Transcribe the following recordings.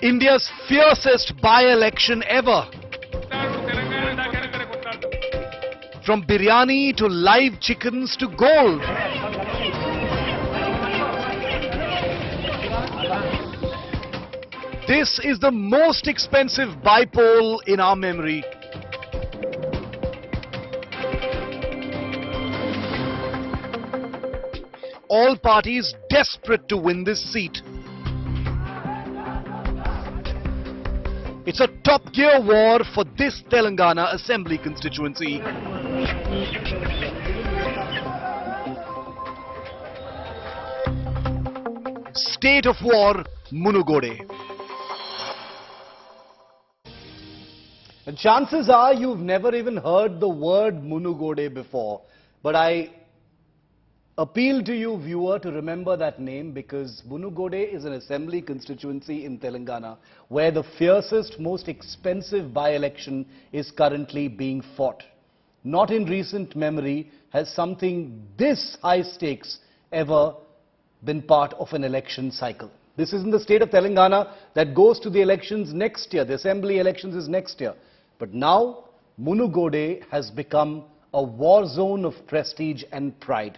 India's fiercest by-election ever. From biryani to live chickens to gold. This is the most expensive bypoll in our memory. All parties desperate to win this seat. It's a top-gear war for this Telangana Assembly constituency. State of war, Munugode. And chances are you've never even heard the word Munugode before. But I appeal to you, viewer, to remember that name, because Munugode is an assembly constituency in Telangana where the fiercest, most expensive by-election is currently being fought. Not in recent memory has something this high stakes ever been part of an election cycle. This is in the state of Telangana that goes to the elections next year. The assembly elections is next year. But now, Munugode has become a war zone of prestige and pride.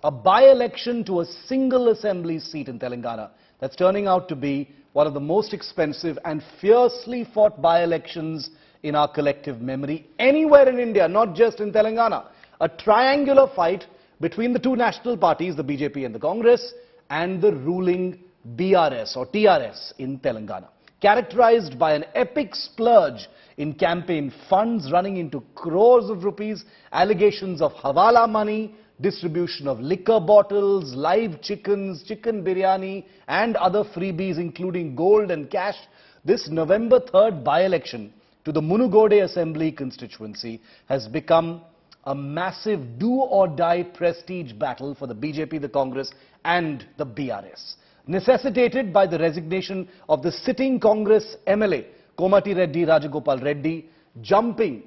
A by-election to a single assembly seat in Telangana that's turning out to be one of the most expensive and fiercely fought by-elections in our collective memory anywhere in India, not just in Telangana. A triangular fight between the two national parties, the BJP and the Congress, and the ruling BRS or TRS in Telangana. Characterized by an epic splurge in campaign funds running into crores of rupees, allegations of hawala money, distribution of liquor bottles, live chickens, chicken biryani and other freebies including gold and cash. This November 3rd by-election to the Munugode Assembly constituency has become a massive do-or-die prestige battle for the BJP, the Congress and the BRS. Necessitated by the resignation of the sitting Congress MLA, Komatireddy Raja Gopal Reddy, jumping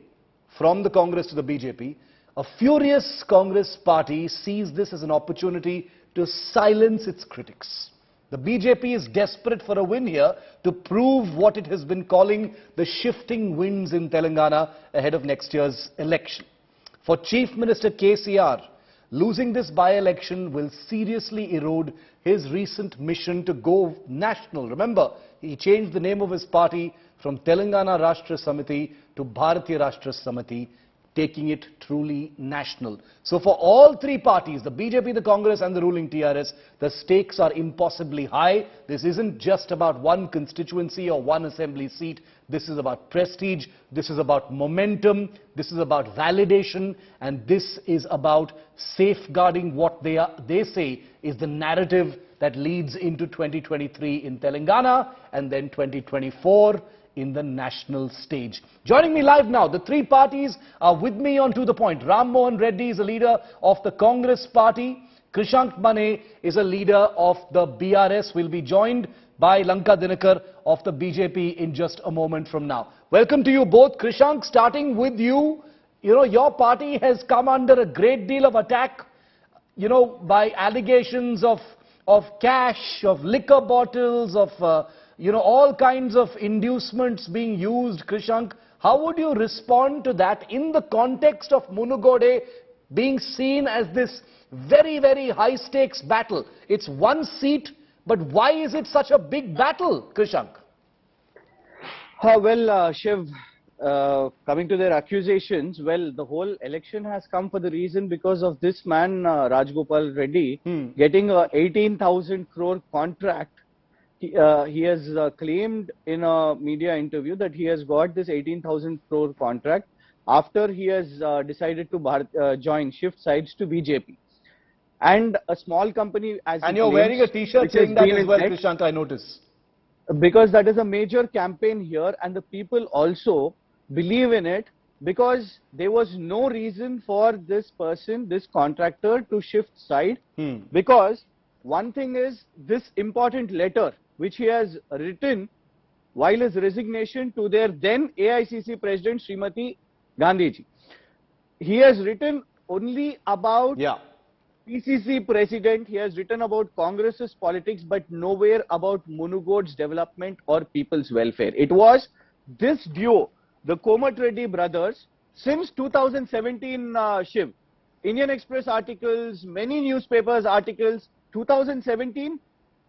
from the Congress to the BJP, a furious Congress party sees this as an opportunity to silence its critics. The BJP is desperate for a win here to prove what it has been calling the shifting winds in Telangana ahead of next year's election. For Chief Minister KCR, losing this by-election will seriously erode his recent mission to go national. Remember, he changed the name of his party from Telangana Rashtra Samithi to Bharatiya Janata Party, taking it truly national. So for all three parties, the BJP, the Congress and the ruling TRS, the stakes are impossibly high. This isn't just about one constituency or one assembly seat. This is about prestige, this is about momentum, this is about validation, and this is about safeguarding what they say is the narrative that leads into 2023 in Telangana and then 2024 in the national stage. Joining me live now, the three parties are with me on To The Point. Ram Mohan Reddy is a leader of the Congress party. Krishank Mane is a leader of the BRS. Will be joined by Lanka Dinakar of the BJP in just a moment from now. Welcome to you both. Krishank, starting with you. Your party has come under a great deal of attack, by allegations of cash, of liquor bottles, of all kinds of inducements being used. Krishank, how would you respond to that in the context of Munugode being seen as this very, very high stakes battle? It's one seat, but why is it such a big battle, Krishank? Shiv, coming to their accusations, the whole election has come for the reason because of this man, Raj Gopal Reddy, getting a 18,000 crore contract. He has claimed in a media interview that he has got this 18,000 crore contract after he has decided to join shift sides to BJP. And a small company as and you're wearing a t-shirt saying that as well, Krishank, I notice. Because that is a major campaign here and the people also believe in it, because there was no reason for this person, this contractor, to shift side. Because one thing is this important letter which he has written while his resignation to their then AICC President Srimati Gandhi ji. He has written only about PCC president, he has written about Congress's politics, but nowhere about Munugode's development or people's welfare. It was this duo, the Komatireddy brothers, since 2017, Shiv. Indian Express articles, many newspapers articles, 2017,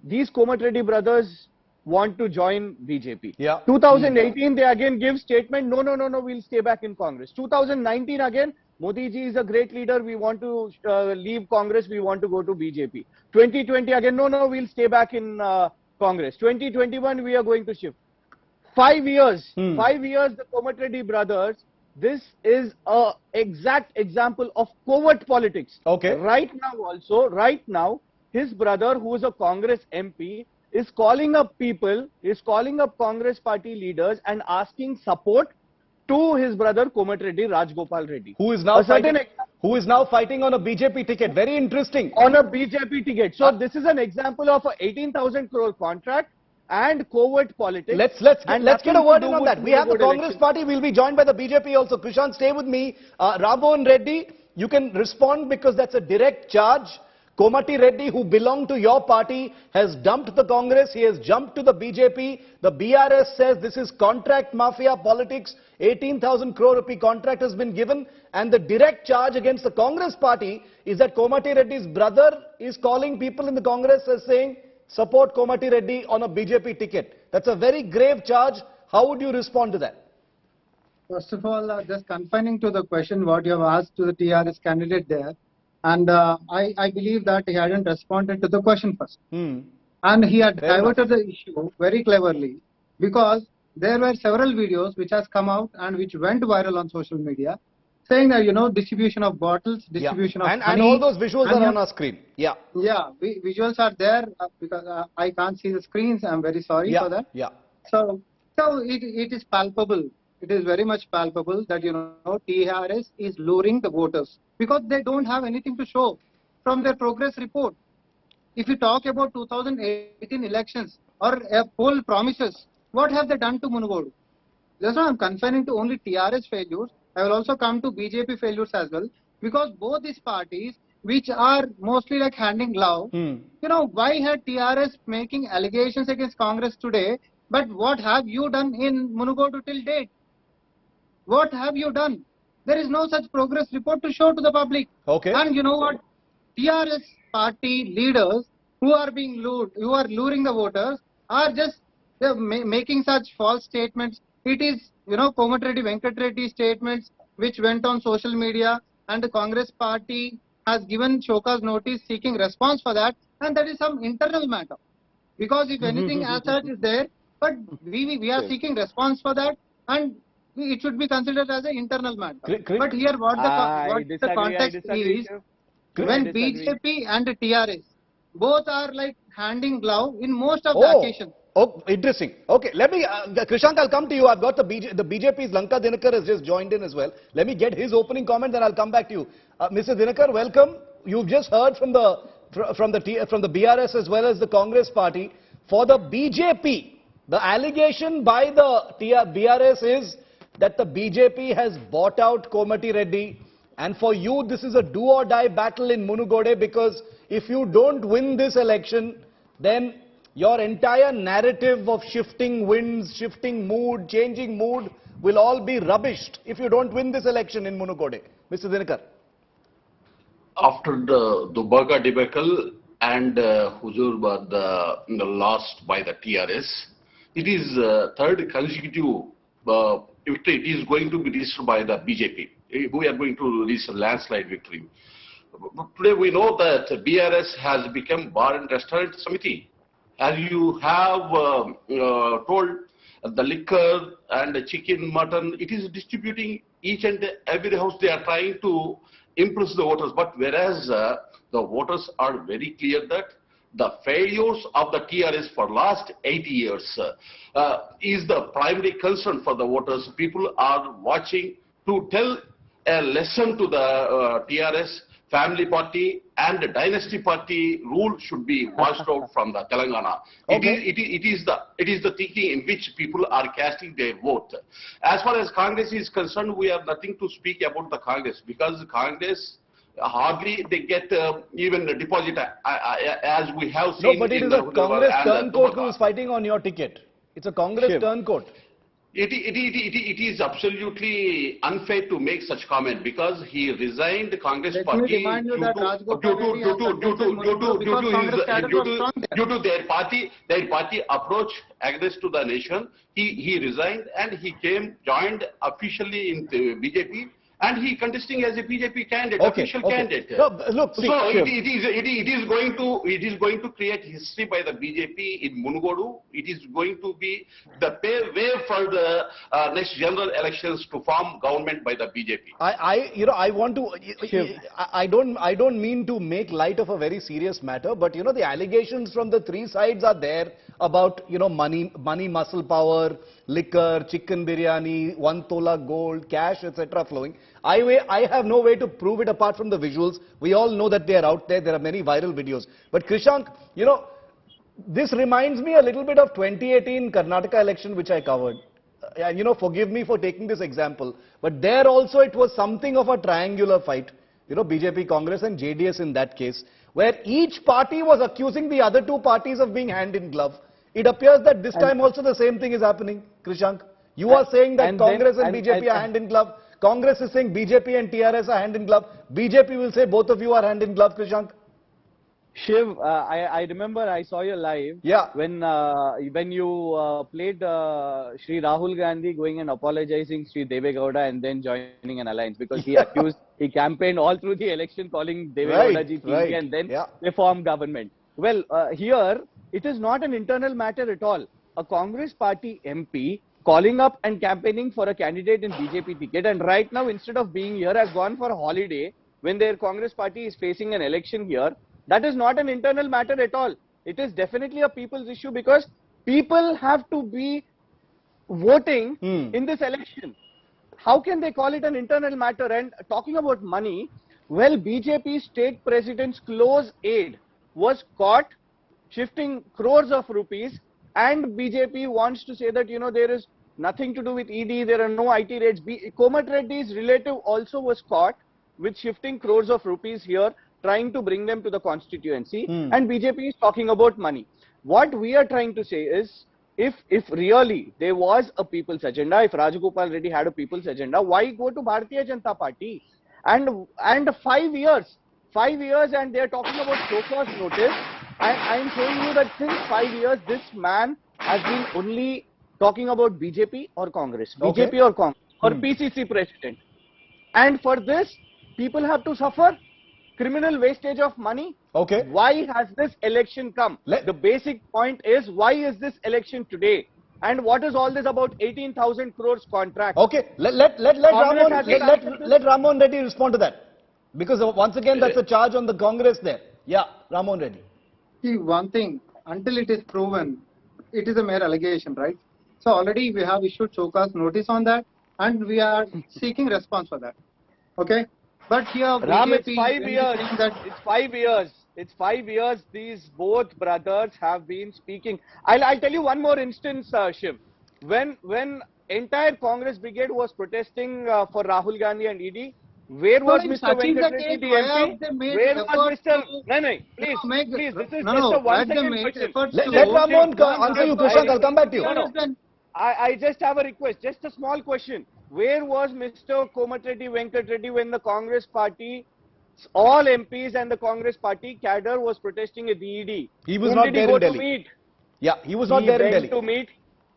these Komatireddy brothers want to join BJP. Yeah. 2018, they again give statement, no, we'll stay back in Congress. 2019 again, Modi ji is a great leader, we want to leave Congress, we want to go to BJP. 2020 again, no, we'll stay back in Congress. 2021, we are going to shift. 5 years, 5 years, the Komatireddy brothers, this is a exact example of covert politics. Okay. Right now, his brother, who is a Congress MP, is calling up people, is calling up Congress party leaders and asking support to his brother Komatireddy Raja Gopal Reddy. Who is now fighting on a BJP ticket. Very interesting. On a BJP ticket. So this is an example of a 18,000 crore contract and covert politics. Let's get a word in on that. We have the Congress party. We'll be joined by the BJP also. Krishant, stay with me. Raghun Reddy, you can respond because that's a direct charge. Komatireddy, who belonged to your party, has dumped the Congress. He has jumped to the BJP. The BRS says this is contract mafia politics. 18,000 crore rupee contract has been given. And the direct charge against the Congress party is that Komatireddy's brother is calling people in the Congress as saying, support Komatireddy on a BJP ticket. That's a very grave charge. How would you respond to that? First of all, just confining to the question what you have asked to the TRS candidate there. And I believe that he hadn't responded to the question first. And he had diverted the issue very cleverly because there were several videos which has come out and which went viral on social media saying that, you know, distribution of bottles, distribution of honey. And all those visuals are on our screen. Yeah. Yeah, visuals are there because I can't see the screens. I'm very sorry for that. Yeah. So it is palpable. It is very much palpable that, you know, TRS is luring the voters because they don't have anything to show from their progress report. If you talk about 2018 elections or poll promises, what have they done to Munugode? That's why I'm confining to only TRS failures. I will also come to BJP failures as well because both these parties, which are mostly like handing glove, you know, why had TRS making allegations against Congress today? But what have you done in Munugode till date? What have you done? There is no such progress report to show to the public. Okay. And you know what? TRS party leaders who are being lured, who are luring the voters, are just making such false statements. It is, you know, Komatireddy Venkat Reddy statements which went on social media, and the Congress party has given showcase notice seeking response for that, and that is some internal matter. Because if anything as such is there, but we are seeking response for that, and it should be considered as an internal matter. But here what the context is, when BJP and TRS both are like handing glove in most of the occasions. Oh, interesting. Okay, let me, Krishant, I'll come to you. I've got the BJP's Lanka Dinakar has just joined in as well. Let me get his opening comment, then I'll come back to you. Mr. Dinakar, welcome. You've just heard from the BRS as well as the Congress party. For the BJP, the allegation by the BRS is that the BJP has bought out Komatireddy, and for you this is a do or die battle in Munugode, because if you don't win this election, then your entire narrative of shifting winds, shifting mood, changing mood will all be rubbished if you don't win this election in Munugode. Mr. Dinakar. After the Dubaga debacle and Huzur the lost by the TRS, it is third consecutive victory. It is going to be reached by the BJP. We are going to reach a landslide victory. Today we know that BRS has become Bar and Restaurant Samithi. As you have told, the liquor and the chicken, mutton, it is distributing each and every house. They are trying to impress the voters. But whereas the voters are very clear that the failures of the TRS for last 80 years is the primary concern for the voters. People are watching to tell a lesson to the TRS family party and the dynasty party rule should be washed out from the Telangana. Okay. It is the thinking in which people are casting their vote. As far as Congress is concerned, we have nothing to speak about the Congress because Congress hardly they get even a deposit as we have No, seen but it in is a Congress and turncoat who Dubaga. is fighting on your ticket. It's a Congress Shiv. turncoat. It is absolutely unfair to make such comment because he resigned the Congress Let me party remind you that Raj Gopal Reddy has contested Munugode because Congress cadre was strong there. due to their party approach against to the nation. He resigned and he joined officially in the BJP. And he contesting as a BJP candidate, official candidate. No, look, see, So it is going to create history by the BJP in Munugode. It is going to be the way for the next general elections to form government by the BJP. I want to. I don't mean to make light of a very serious matter, but the allegations from the three sides are there about money, muscle power, liquor, chicken biryani, 1 tola gold, cash, etc. flowing. I have no way to prove it apart from the visuals. We all know that they are out there. There are many viral videos. But Krishank, this reminds me a little bit of 2018 Karnataka election which I covered. And forgive me for taking this example, but there also it was something of a triangular fight. BJP, Congress and JDS in that case, where each party was accusing the other two parties of being hand in glove. It appears that this time also the same thing is happening, Krishank. You are saying that Congress and BJP are hand in glove. Congress is saying BJP and TRS are hand in glove. BJP will say both of you are hand in glove, Krishank. Shiv, I remember I saw you live. Yeah. When you played Shri Rahul Gandhi going and apologizing Shri Deve Gowda and then joining an alliance because he campaigned all through the election calling Deve Gowda ji right. and then Yeah. they formed government. Well, here it is not an internal matter at all. A Congress party MP calling up and campaigning for a candidate in BJP ticket, and right now instead of being here has gone for a holiday when their Congress party is facing an election here. That is not an internal matter at all. It is definitely a people's issue because people have to be voting in this election. How can they call it an internal matter? And talking about money, well, BJP state president's close aide was caught shifting crores of rupees, and BJP wants to say that, there is nothing to do with ED, there are no IT raids. Komatireddy's relative also was caught with shifting crores of rupees here, trying to bring them to the constituency, and BJP is talking about money. What we are trying to say is, if really there was a people's agenda, if Raja Gopal Reddy had a people's agenda, why go to Bharatiya Janata Party? And 5 years, and they are talking about show cause notice. I am showing you that since 5 years, this man has been only talking about BJP or Congress, BJP or Congress, or PCC president. And for this, people have to suffer criminal wastage of money. Okay. Why has this election come? The basic point is, why is this election today? And what is all this about 18,000 crores contract? Okay, let Ramon Reddy respond to that. Because once again, that's a charge on the Congress there. Yeah, Ramon Reddy. See, one thing, until it is proven, it is a mere allegation, right? So already we have issued show cause notice on that, and we are seeking response for that. Okay? But here, Ram, BJP it's 5 years. It's 5 years. It's 5 years. These both brothers have been speaking. I'll tell you one more instance, Shiv. When entire Congress brigade was protesting for Rahul Gandhi and ED, where was Mr. Venkat Reddy, the MP? Where was Mr. No, please, this is just a 1 second question. Let Ramon answer you, Krishank. I'll come back to you. I just have a request, just a small question. Where was Mr. Komatireddy Venkat Reddy when the Congress party, all MPs and the Congress party cadre was protesting at the ED? He was not there in Delhi. Yeah, he was not there in Delhi.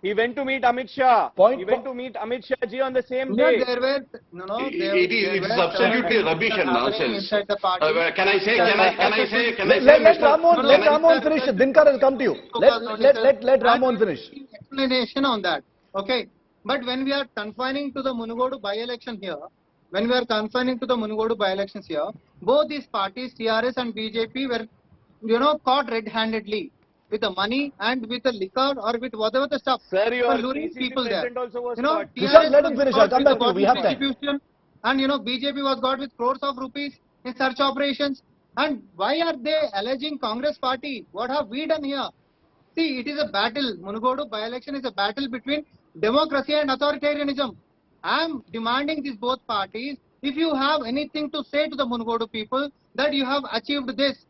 He went to meet Amit Shah. He went to meet Amit Shah ji on the same day. It is absolutely rubbish and nonsense. Can I say? Let Ramon finish. Dinkar will come to you. Let Ramon finish. Explanation on that. Okay. But when we are confining to the Munugode by-election here, both these parties, TRS and BJP, were, caught red-handedly with the money and with the liquor or with whatever the stuff. Sir, your luring people there. Also was TRS let him finish. I'll come back to you. We have time. And BJP was got with crores of rupees in search operations. And why are they alleging Congress party? What have we done here? See, it is a battle. Munugode by-election is a battle between democracy and authoritarianism. I am demanding these both parties if you have anything to say to the Munugode people that you have achieved this,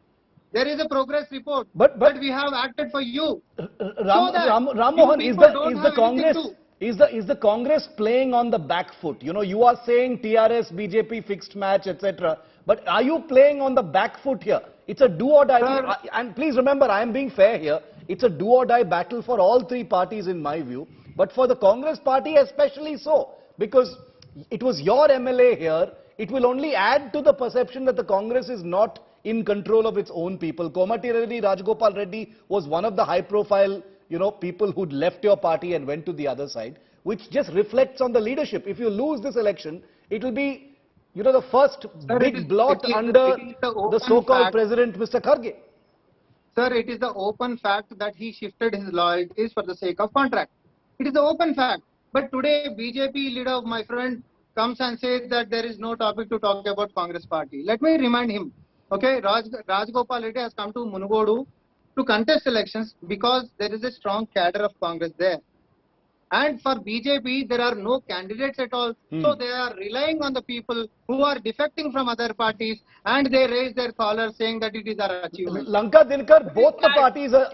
there is a progress report that we have acted for you. Ram Mohan, is the Congress playing on the back foot? You know, you are saying TRS, BJP fixed match, etc. But are you playing on the back foot here? It's a do or die. And please remember, I am being fair here. It's a do or die battle for all three parties in my view. But for the Congress party especially so. Because it was your MLA here. It will only add to the perception that the Congress is not in control of its own people. Komatireddy Raja Gopal Reddy was one of the high-profile, people who'd left your party and went to the other side, which just reflects on the leadership. If you lose this election, it will be, the first big blot under the so-called president, Mr. Kharge. Sir, it is the open fact that he shifted his loyalties for the sake of contract. It is the open fact. But today, BJP leader, my friend, comes and says that there is no topic to talk about Congress party. Let me remind him. Okay, Raj Gopal Reddy has come to Munugode to contest elections because there is a strong cadre of Congress there. And for BJP, there are no candidates at all. So they are relying on the people who are defecting from other parties, and they raise their collar saying that it is our achievement. Lanka Dinakar, both the parties are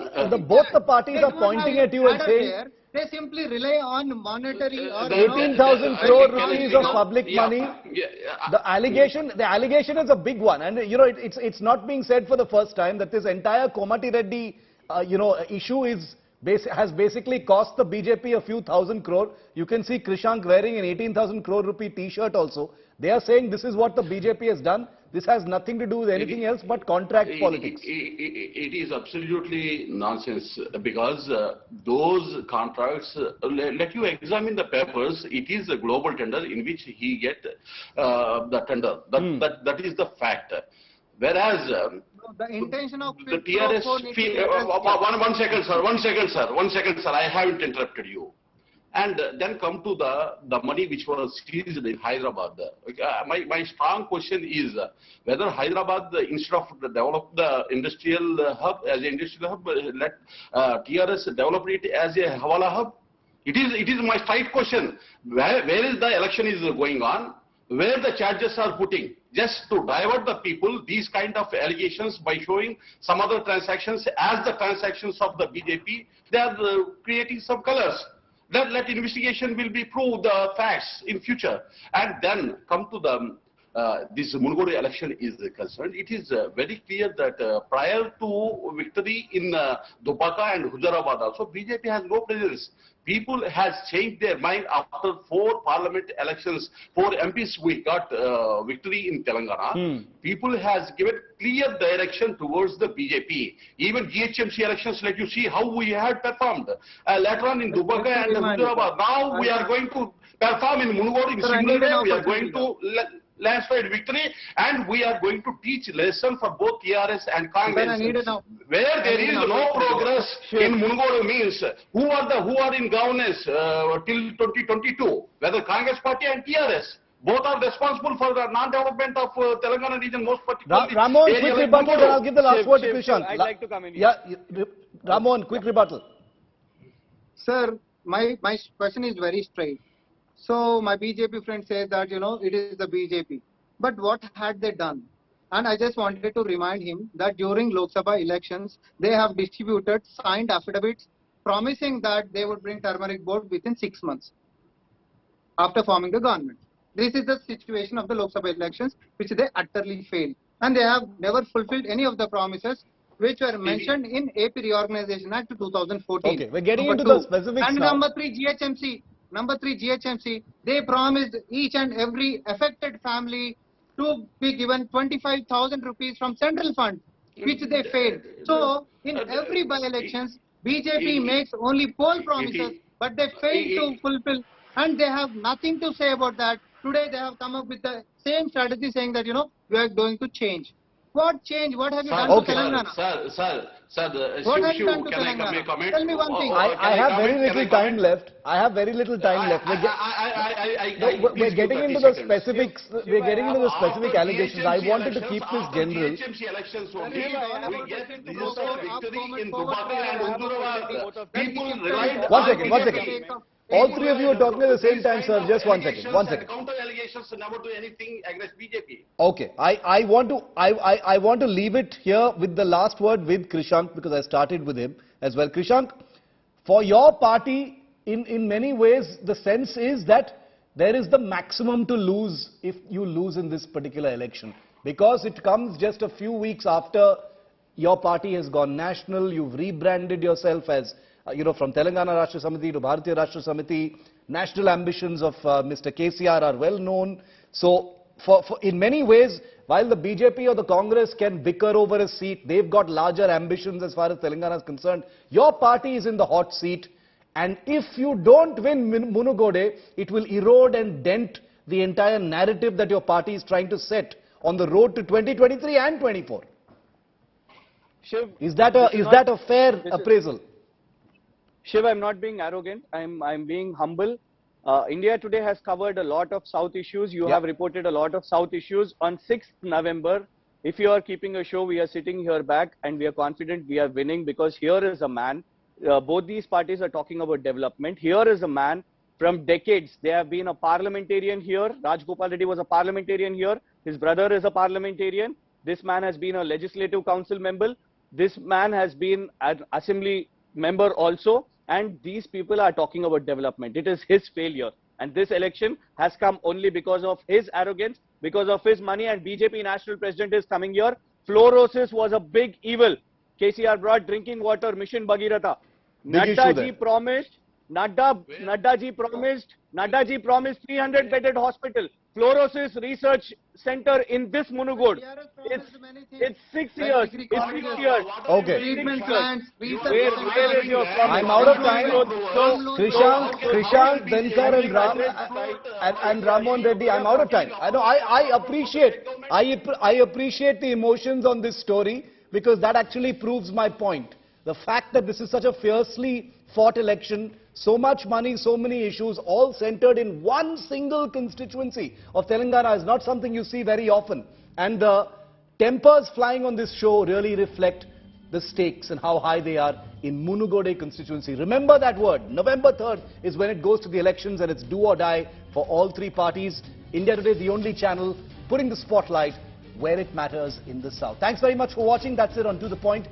pointing at you and saying... They simply rely on monetary or 18,000 crore rupees of public money. The allegation is a big one, and it's not being said for the first time that this entire Komatireddy issue has basically cost the BJP a few thousand crore. You can see Krishank wearing an 18,000 crore rupee T-shirt also. They are saying this is what the BJP has done. This has nothing to do with anything else but contract politics. It is absolutely nonsense because those contracts, let you examine the papers, it is a global tender in which he get the tender. That is the fact. Whereas the intention of the TRS, one second sir, I haven't interrupted you. And then come to the money which was seized in Hyderabad. My strong question is whether Hyderabad, instead of develop the industrial hub as an industrial hub, let TRS develop it as a Hawala hub. It is my straight question. Where is the election is going on? Where the charges are putting? Just to divert the people, these kind of allegations by showing some other transactions as the transactions of the BJP, they are creating some colors. Let investigation will be proved the facts in future, and then come to the this Munugode election is concerned. It is very clear that prior to victory in Dupaka and Huzurabad also, BJP has no presence. People has changed their mind after 4 parliament elections, 4 MPs we got victory in Telangana. People has given clear direction towards the BJP. Even GHMC elections, let you see how we had performed. Later on in Dubaka and Huzurabad, now we are going to perform in Munugode in similar way. We are going to landslide victory, and we are going to teach lesson for both TRS and Congress. Where there is no progress in Munugode means who are in governance till 2022, whether Congress party and TRS. Both are responsible for the non-development of Telangana region, most particularly. Ramon, quick rebuttal, then I'll give the last word to Krishank. I'd like to come in. Yeah, Ramon, quick rebuttal. Sir, my question is very straight. So my BJP friend says that, it is the BJP. But what had they done? And I just wanted to remind him that during Lok Sabha elections, they have distributed signed affidavits promising that they would bring turmeric board within 6 months after forming the government. This is the situation of the Lok Sabha elections, which they utterly failed. And they have never fulfilled any of the promises which were mentioned in AP Reorganization Act 2014. Okay, we're getting into the specifics and now. Number 3 GHMC, they promised each and every affected family to be given 25,000 rupees from central fund, which they failed. So in every by-elections, BJP makes only poll promises, but they fail to fulfill, and they have nothing to say about that. Today they have come up with the same strategy saying that, we are going to change. What change? What have you done to Telangana? Sir, what have you done to Telangana? Tell me one thing. I have very little time left. We're getting into the specifics. We're getting into the specific allegations. I wanted to keep this general. One second. All three of you are talking at the same time, sir. Just 1 second. accusations, never do anything against BJP. Okay, I want to leave it here with the last word with Krishank, because I started with him as well. Krishank, for your party, in many ways, the sense is that there is the maximum to lose if you lose in this particular election, because it comes just a few weeks after your party has gone national. You've rebranded yourself as, from Telangana Rashtra Samithi to Bharatiya Janata Party. National ambitions of Mr. KCR are well known. So, in many ways, while the BJP or the Congress can bicker over a seat, they've got larger ambitions as far as Telangana is concerned. Your party is in the hot seat, and if you don't win Munugode, it will erode and dent the entire narrative that your party is trying to set on the road to 2023 and 24. Shiv, Is that a fair appraisal? Shiv, I'm not being arrogant. I'm being humble. India Today has covered a lot of South issues. You have reported a lot of South issues. On 6th November, if you are keeping a show, we are sitting here back and we are confident we are winning, because here is a man. Both these parties are talking about development. Here is a man from decades. They have been a parliamentarian here. Raj Gopal Reddy was a parliamentarian here. His brother is a parliamentarian. This man has been a legislative council member. This man has been an assembly member also. And these people are talking about development. It is his failure. And this election has come only because of his arrogance, because of his money. And BJP national president is coming here. Fluorosis was a big evil. KCR brought drinking water, Mission Bhagirath. Naddaji promised 300 bedded hospital. Fluorosis Research Center in this Munugode. It's 6 years. It's 6 years. Okay. Treatment plants, Where is your promise? I'm out of time. So, Krishank, Dhankar and Ramon Reddy, I'm out of time. I know I appreciate the emotions on this story, because that actually proves my point. The fact that this is such a fiercely fought election, so much money, so many issues, all centered in one single constituency of Telangana is not something you see very often. And the tempers flying on this show really reflect the stakes and how high they are in Munugode constituency. Remember that word. November 3rd is when it goes to the elections, and it's do or die for all three parties. India Today, the only channel putting the spotlight where it matters in the South. Thanks very much for watching. That's it on To The Point.